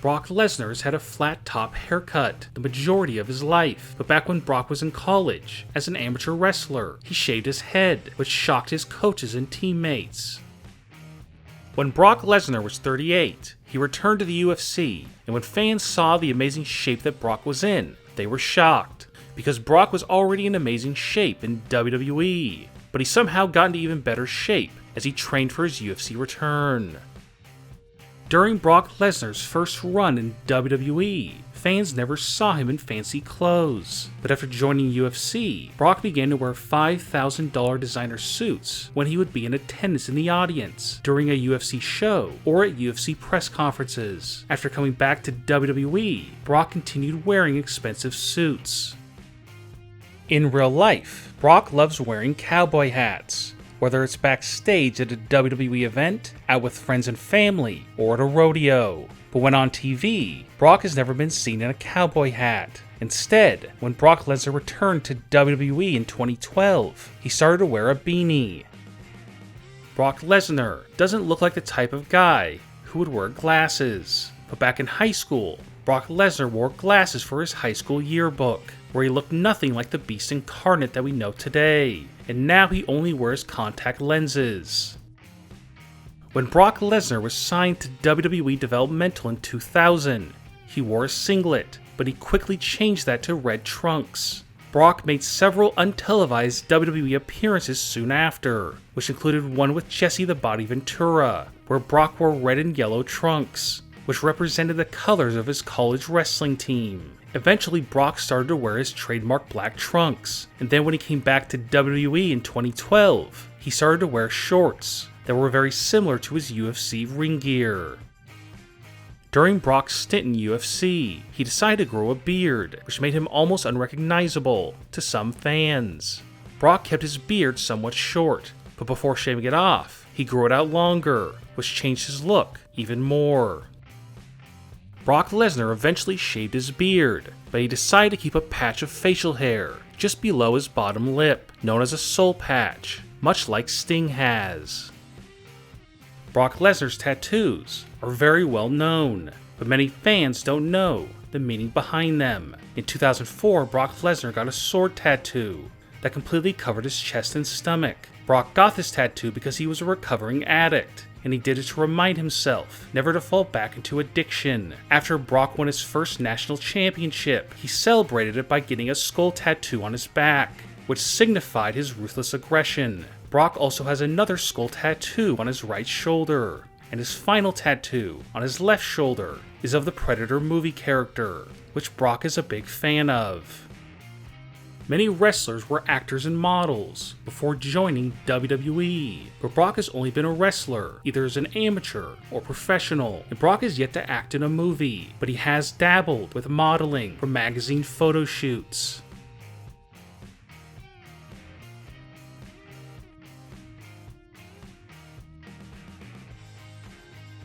Brock Lesnar's had a flat top haircut the majority of his life, but back when Brock was in college, as an amateur wrestler, he shaved his head, which shocked his coaches and teammates. When Brock Lesnar was 38, he returned to the UFC, and when fans saw the amazing shape that Brock was in, they were shocked, because Brock was already in amazing shape in WWE, but he somehow got into even better shape as he trained for his UFC return. During Brock Lesnar's first run in WWE, fans never saw him in fancy clothes, but after joining UFC, Brock began to wear $5,000 designer suits when he would be in attendance in the audience, during a UFC show, or at UFC press conferences. After coming back to WWE, Brock continued wearing expensive suits. In real life, Brock loves wearing cowboy hats, whether it's backstage at a WWE event, out with friends and family, or at a rodeo. But when on TV, Brock has never been seen in a cowboy hat. Instead, when Brock Lesnar returned to WWE in 2012, he started to wear a beanie. Brock Lesnar doesn't look like the type of guy who would wear glasses, but back in high school, Brock Lesnar wore glasses for his high school yearbook, where he looked nothing like the beast incarnate that we know today, and now he only wears contact lenses. When Brock Lesnar was signed to WWE Developmental in 2000, he wore a singlet, but he quickly changed that to red trunks. Brock made several untelevised WWE appearances soon after, which included one with Jesse the Body Ventura, where Brock wore red and yellow trunks, which represented the colors of his college wrestling team. Eventually, Brock started to wear his trademark black trunks, and then when he came back to WWE in 2012, he started to wear shorts that were very similar to his UFC ring gear. During Brock's stint in UFC, he decided to grow a beard, which made him almost unrecognizable to some fans. Brock kept his beard somewhat short, but before shaving it off, he grew it out longer, which changed his look even more. Brock Lesnar eventually shaved his beard, but he decided to keep a patch of facial hair just below his bottom lip, known as a soul patch, much like Sting has. Brock Lesnar's tattoos are very well known, but many fans don't know the meaning behind them. In 2004, Brock Lesnar got a sword tattoo that completely covered his chest and stomach. Brock got this tattoo because he was a recovering addict, and he did it to remind himself never to fall back into addiction. After Brock won his first national championship, he celebrated it by getting a skull tattoo on his back, which signified his ruthless aggression. Brock also has another skull tattoo on his right shoulder, and his final tattoo on his left shoulder is of the Predator movie character, which Brock is a big fan of. Many wrestlers were actors and models before joining WWE, but Brock has only been a wrestler, either as an amateur or professional, and Brock has yet to act in a movie, but he has dabbled with modeling for magazine photo shoots.